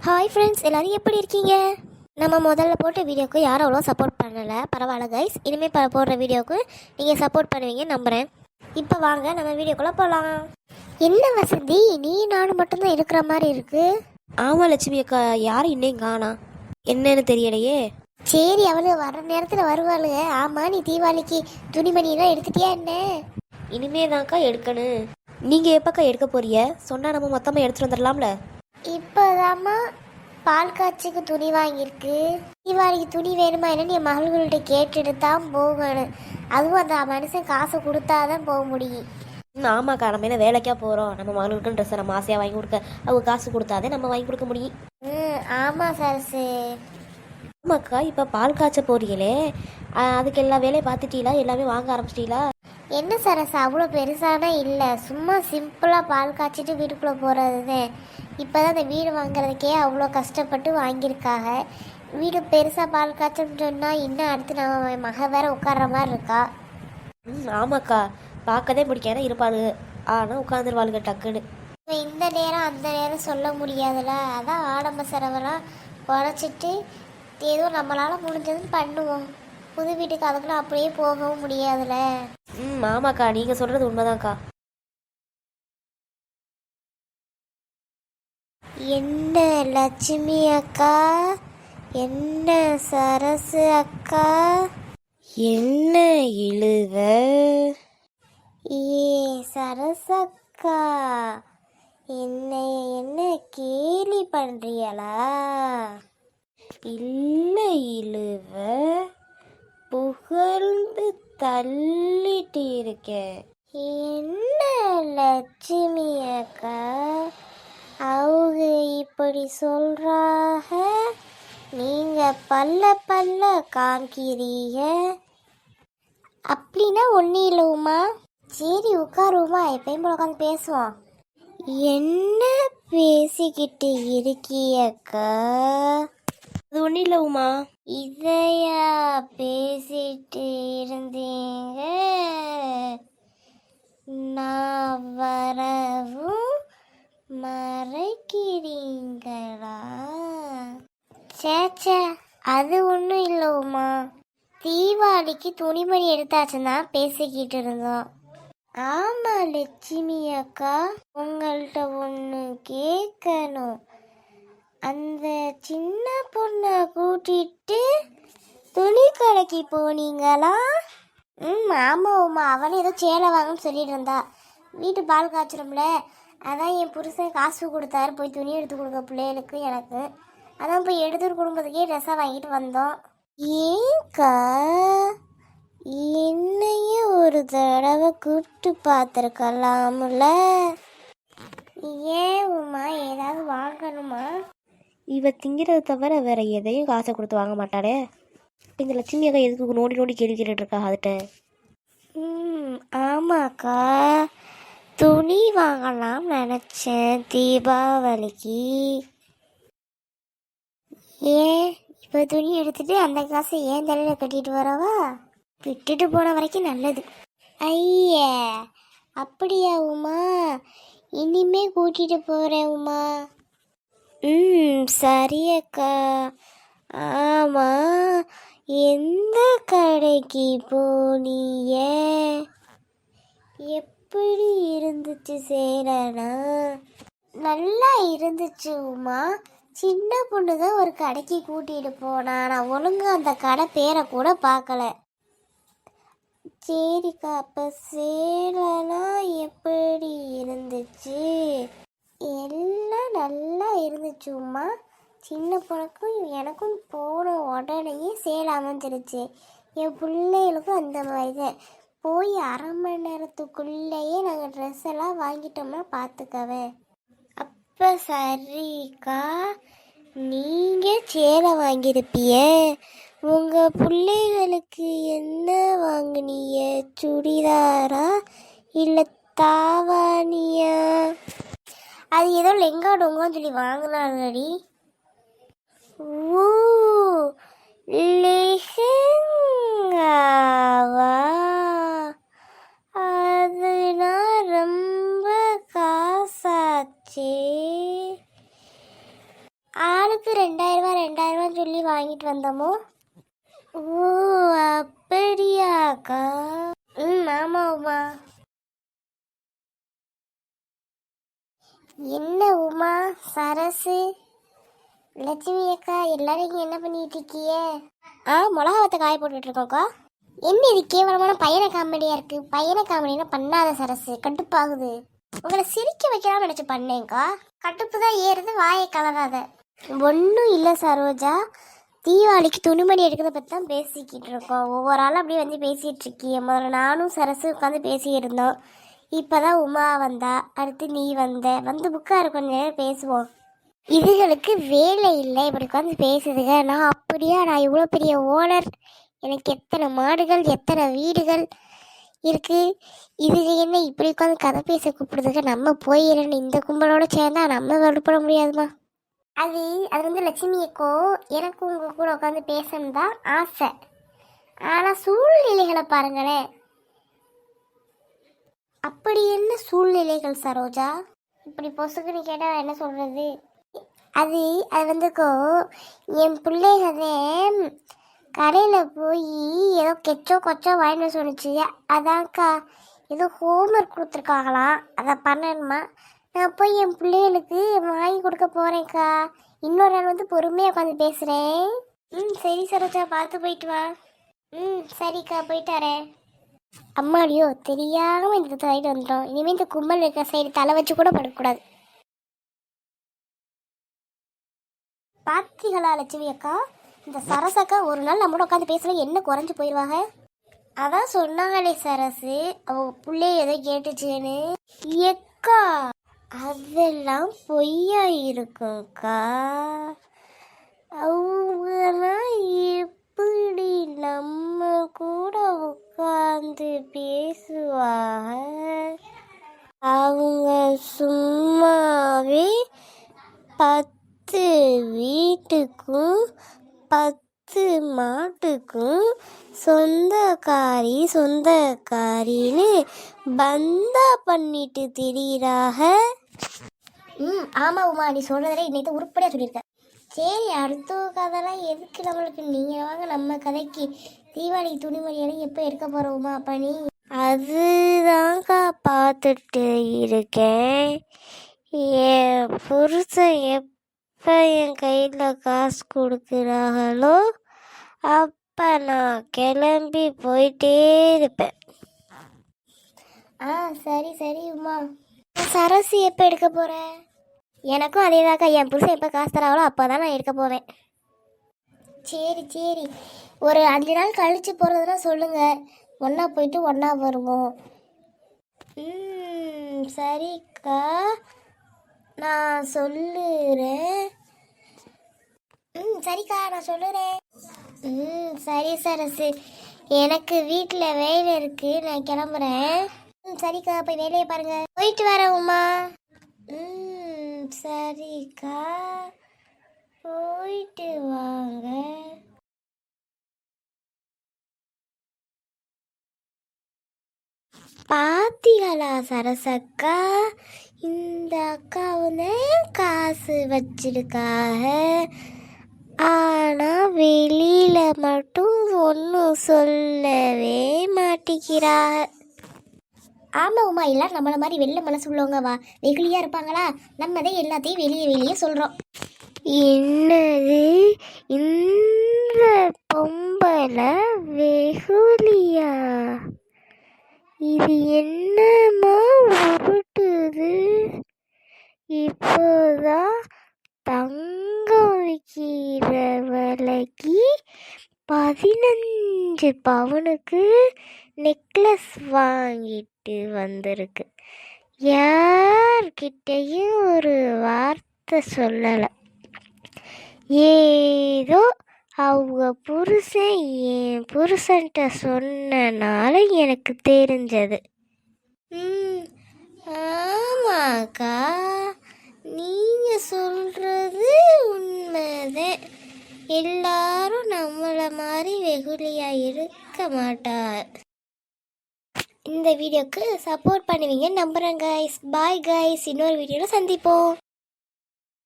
Hi friends, எல்லோரும் எப்படி இருக்கீங்க? நம்ம முதல்ல போட்ட வீடியோக்கு யாரும் அவ்வளோ சப்போர்ட் பண்ணலை. பரவாயில்ல கைஸ், இனிமேல் போடுற வீடியோவுக்கு நீங்கள் சப்போர்ட் பண்ணுவீங்கன்னு நம்புகிறேன். இப்போ வாங்க நம்ம வீடியோக்குள்ளே போகலாம். என்ன வசந்தி, நீ நானும் மட்டும்தான் இருக்கிற மாதிரி இருக்கு. ஆமாம் லட்சுமி அக்கா, யாரும் இன்னும் காணா, என்னன்னு தெரியலையே. சரி, அவளு வர நேரத்தில் வருவாளுங்க. ஆமாம், நீ தீபாவளிக்கு துணிமணியெல்லாம் எடுத்துட்டியா என்ன? இனிமே தான்க்கா எடுக்கணும். நீங்கள் எப்போக்கா எடுக்க போறிய? சொன்னால் நம்ம மொத்தமாக எடுத்துகிட்டு வந்துடலாம்ல. இப்போதாம்மா பால் காய்ச்சிக்கு துணி வாங்கியிருக்கு. தீபாவளிக்கு துணி வேணுமா என்னன்னு என் மகள்கள்கிட்ட கேட்டுட்டு தான் போகணும். அதுவும் அந்த மனுஷன் காசை கொடுத்தாதான் போக முடியும். ஆமாக்கா, நம்ம என்ன வேலைக்கா போகிறோம்? நம்ம மகளுக்குன்னு ட்ரெஸ்ஸை நம்ம ஆசையாக வாங்கி கொடுக்க அவங்க காசு கொடுத்தாதே நம்ம வாங்கி கொடுக்க முடியும். ஆமாம் சரசு. ஆமாக்கா, இப்போ பால் காய்ச்ச போறீங்களே, அதுக்கு எல்லா வேலையும் பார்த்துட்டீங்களா? எல்லாமே வாங்க ஆரம்பிச்சிட்டீங்களா? என்ன சரசு, அவ்வளோ பெருசானா இல்லை, சும்மா சிம்பிளாக பால் காய்ச்சிட்டு வீட்டுக்குள்ளே போகிறது தான். இப்போ தான் அந்த வீடு வாங்குறதுக்கே அவ்வளோ கஷ்டப்பட்டு வாங்கியிருக்காங்க. வீடு பெருசாக பால் காய்ச்சன்னு சொன்னால் இன்னும் அடுத்து நம்ம மக வேற உட்கார்ற மாதிரி இருக்கா. ஆமாக்கா, பார்க்கதே பிடிக்காத இருப்பாளு, ஆனால் உட்காந்துருவாளுங்க டக்குன்னு. இப்போ இந்த நேரம் அந்த நேரம் சொல்ல முடியாதுல்ல. அதான் ஆடம்ப செலவெல்லாம் குறைச்சிட்டு ஏதோ நம்மளால் முடிஞ்சதுன்னு பண்ணுவோம். புது வீட்டுக்கு அதுக்குள்ள அப்படியே போகவும் முடியாதுல்ல. ஆமாக்கா, நீங்கள் சொல்கிறது உண்மைதான்க்கா. என்ன லட்சுமி அக்கா, என்ன சரசு அக்கா, என்ன இழுவ? ஏ சரசு அக்கா, என்ன கேலி பண்றியலா? இல்லை இழுவ, புகழ்ந்து தள்ளிட்டு இருக்கேன். என்ன லட்சுமி அக்கா, அவங்க இப்படி சொல்றாக, நீங்க பல்ல பல்ல காமிக்கிறீங்க. அப்படின்னா ஒன்றும் இல்லைம்மா. சரி உட்காருமா, எப்பயும் போல உட்காந்து பேசுவோம். என்ன பேசிக்கிட்டு இருக்கியக்கா? அது ஒன்றும் இல்லை உமா. இதையா பேசிட்டு இருந்தீங்க? நான் வரவும் மறைக்கிறீங்களா? சேச்சே, அது ஒன்றும் இல்லை உமா. தீபாவளிக்கு துணிமணி எடுத்தாச்சுன்னா பேசிக்கிட்டு இருந்தோம். ஆமாம் லட்சுமி அக்கா, உங்கள்கிட்ட ஒன்று கேட்கணும். அந்த சின்ன பொண்ணை கூட்டிட்டு துணி கடைக்கு போனீங்களா? ஆமாம் உமா, அவனே ஏதோ சேலை வாங்கன்னு சொல்லிட்டு இருந்தா. வீட்டு பால் காய்ச்சிரும்ல, அதான் என் புருஷன் காசு கொடுத்தாரு போய் துணி எடுத்து கொடுக்க பிள்ளைகளுக்கு எனக்கு. அதான் போய் எடுத்துட்டு குடும்பத்துக்கே ட்ரெஸ்ஸாக வாங்கிட்டு வந்தோம். ஏங்கா, என்னையே ஒரு தடவை கூப்பிட்டு பார்த்துருக்கலாம்ல. ஏன் உமா, ஏதாவது வாங்கணுமா? இவ திங்கிறத தவிர வேற எதையும் காசை கொடுத்து வாங்க மாட்டாளே. இந்த லட்சுமி அக்கா எதுக்கு நோண்டி நோண்டி கேள்வி கேட்டுட்டு இருக்கா அதுட்ட? ஆமாக்கா, துணி வாங்கலாம் நினச்சேன் தீபாவளிக்கு. ஏன் இப்போ துணி எடுத்துட்டு அந்த காசை ஏன் தலையில் கட்டிட்டு வரவா? விட்டுட்டு போன வரைக்கும் நல்லது. ஐய, அப்படியா உமா? இனிமே கூட்டிட்டு போகிறேன் உமா. சரி அக்கா. ஆமாம், எந்த கடைக்கு போனீங்க? எப்படி இருந்துச்சு சேலனா? நல்லா இருந்துச்சு உமா. சின்ன பொண்ணு தான் ஒரு கடைக்கு கூட்டிகிட்டு போனா, நான் ஒழுங்கா அந்த கடை பேரை கூட பார்க்கல. சரிக்கா, அப்போ சேலனா எப்படி இருந்துச்சு? எல்லாம் நல்லா இருந்துச்சு உமா. சின்ன பொண்ணுக்கும் எனக்கும் போன உடனேயே சேலை அமைஞ்சிருச்சு. என் பிள்ளைகளுக்கும் அந்த மாதிரி தான். போய் அரை மணி நேரத்துக்குள்ளேயே நாங்கள் ட்ரெஸ் எல்லாம் வாங்கிட்டோம்னா பார்த்துக்கவே. அப்போ சரிக்கா, நீங்கள் சேலை வாங்கியிருப்பிய. உங்கள் பிள்ளைகளுக்கு என்ன வாங்கினீங்க? சுடிதாரா இல்லை தாவானியா? அது ஏதோ லெங்கா டொங்கான்னு சொல்லி வாங்கினாடி. ஓ, லெஹங்காவா? அதுனா ரொம்ப காசாச்சே. யாருக்கு 2000 சொல்லி வாங்கிட்டு வந்தோமோ? ஓ, அப்படியாக்கா? ஆமா உமா. என்ன உமா, சரசு, லட்சுமி அக்கா எல்லாரும் இங்க என்ன பண்ணிட்டு இருக்கீங்க? மிளகாவத்தை காய போட்டுட்டு இருக்கோம்க்கா. என்ன இது கேவலமான பையன காமெடியா இருக்கு? பையன காமெடினா பண்ணாத சரசு, கடுப்பாகுது. உங்களை சிரிக்க வைக்கலாம்னு நினைச்சு பண்ணேங்க்கா. கடுப்பு தான் ஏறுது, வாயை கலராத. ஒன்றும் இல்லை சரோஜா, தீபாவளிக்கு துணிமணி எடுக்கிறத பற்றி தான் பேசிக்கிட்டு இருக்கோம். ஒவ்வொரு ஆளும் அப்படியே வந்து பேசிகிட்டு இருக்கீங்க. முதல்ல நானும் சரசு உட்காந்து பேசியிருந்தோம். இப்போ தான் உமா வந்தா, அடுத்து நீ வந்து புக்காக கொஞ்ச நேரம் பேசுவோம். இதுகளுக்கு வேலை இல்லை, இப்படி உட்காந்து பேசுதுங்க. நான் இவ்வளோ பெரிய ஓனர், எனக்கு எத்தனை மாடுகள் எத்தனை வீடுகள் இருக்குது. இதுக்கு என்ன இப்படி உட்காந்து கதை பேச கூப்பிடுதுங்க? நம்ம போயிடணும், இந்த கும்பலோட சேர்ந்தா நம்ம வலுப்பட முடியாதுமா. அது வந்து லட்சுமி அக்கோ, எனக்கு உங்கள் கூட உட்காந்து பேசணும் தான் ஆசை. ஆனால் சூழ்நிலைகளை பாருங்களேன். அப்படி என்ன சூழ்நிலைகள் சரோஜா? இப்படி பொசுக்குன்னு கேட்டால் என்ன சொல்கிறது? அது வந்துக்கோ, என் பிள்ளைகதே கடையில் போய் ஏதோ கெச்சோ கொச்சோ வாங்கிட்டு சொன்னிச்சு. அதான்க்கா ஏதோ ஹோம்ஒர்க் கொடுத்துருக்காங்களாம், அதை பண்ணணுமா. நான் போய் என் பிள்ளைகளுக்கு வாங்கி கொடுக்க போகிறேன்க்கா. இன்னொரு நாள் வந்து பொறுமையாக உட்காந்து பேசுகிறேன். சரி சரோஜா, பார்த்து போயிட்டு வா. சரிக்கா, போயிட்டு வரேன். அம்மாடியோ, தெரியாமல் இந்த சைடு வந்துட்டோம். இனிமேல் இந்த கும்பல் இருக்க சைடு தலை வச்சு கூட படக்கூடாது. பாத்திகளா லட்சுமி அக்கா, இந்த சரசக்கா ஒரு நாள் நம்மளோட உட்காந்து பேசல என்ன குறைஞ்சி போயிடுவாங்க. அதான் சொன்னாங்களே சரசு, அவங்க பிள்ளைய எதோ கேட்டுச்சுன்னு. எக்கா, அதெல்லாம் பொய்யா இருக்கும்க்கா. அவங்கெல்லாம் எப்படி நம்ம கூட உட்காந்து பேசுவாங்க? அவங்க சும்மாவே 10 வீட்டுக்கும் 10 மாட்டுக்கும் சொந்தக்காரின்னு பந்தா பண்ணிட்டு திரியிறாக. ஆமா உமா, நீ சொல்றதுல இன்னைக்கு உருப்படியா சொல்லியிருக்க. சரி, அடுத்த கதைலாம் எதுக்கு நம்மளுக்கு? நீங்க வாங்க நம்ம கதைக்கு. தீபாவளி துணிமணியெல்லாம் எப்போ எடுக்க போறோமா பண்ணி? அதுதான்க்கா பார்த்துட்டு இருக்கேன். என் புருஷன் எப்போ என் கையில் காசு கொடுக்குறாங்களோ அப்போ நான் கிளம்பி போயிட்டே இருப்பேன். சரி சரி உமா. சரசு எப்போ எடுக்க போகிற? எனக்கும் அதேதாக்கா, என் புருஷன் எப்போ காசு தராங்களோ அப்போ தான் நான் எடுக்க போவேன். சரி சரி, ஒரு 5 நாள் கழித்து போகிறதுனா சொல்லுங்கள், ஒன்றா போயிட்டு ஒன்றா வருவோம். சரிக்கா, நான் சொல்லுறேன். சரிக்கா, நான் சொல்லுறேன். சரி சரசு, எனக்கு வீட்டில் வேலை இருக்கு, நான் கிளம்புறேன். சரிக்கா, போய் வேலையை பாருங்க. போயிட்டு வரேன் உமா. சரிக்கா, போயிட்டு வாங்க. பாத்திகளா சரசக்கா, இந்த அக்காவுன்னு காசு வச்சிருக்காக, ஆனால் வெளியில் மட்டும் ஒன்றும் சொல்லவே மாட்டேங்கிறாக. ஆமாம் உமா, எல்லாம் நம்மளை மாதிரி வெள்ளை மனசு உள்ளவங்க வா வெகுளியாக இருப்பாங்களா? நம்மதே எல்லாத்தையும் வெளியே சொல்கிறோம். என்னது, இந்த பொம்பளை வெகுளியா? இது என்னமா உருட்டுது? இப்போதான் தங்கம் விற்கிற விலைக்கு 15 பவுனுக்கு நெக்லஸ் வாங்கிட்டு வந்திருக்கு. யார்கிட்டையும் ஒரு வார்த்தை சொல்லலை. ஏதோ அவங்க புருஷன் என் புருஷன்ட்ட சொன்னனால எனக்கு தெரிஞ்சது. ஆமாக்கா, நீங்கள் சொல்கிறது உண்மைதான். எல்லாரும் நம்மளை மாதிரி வெகுளியாக இருக்க மாட்டார். இந்த வீடியோக்கு சப்போர்ட் பண்ணுவீங்க நம்புகிறேன் கைஸ். பாய் கைஸ், இன்னொரு வீடியோவில் சந்திப்போம்.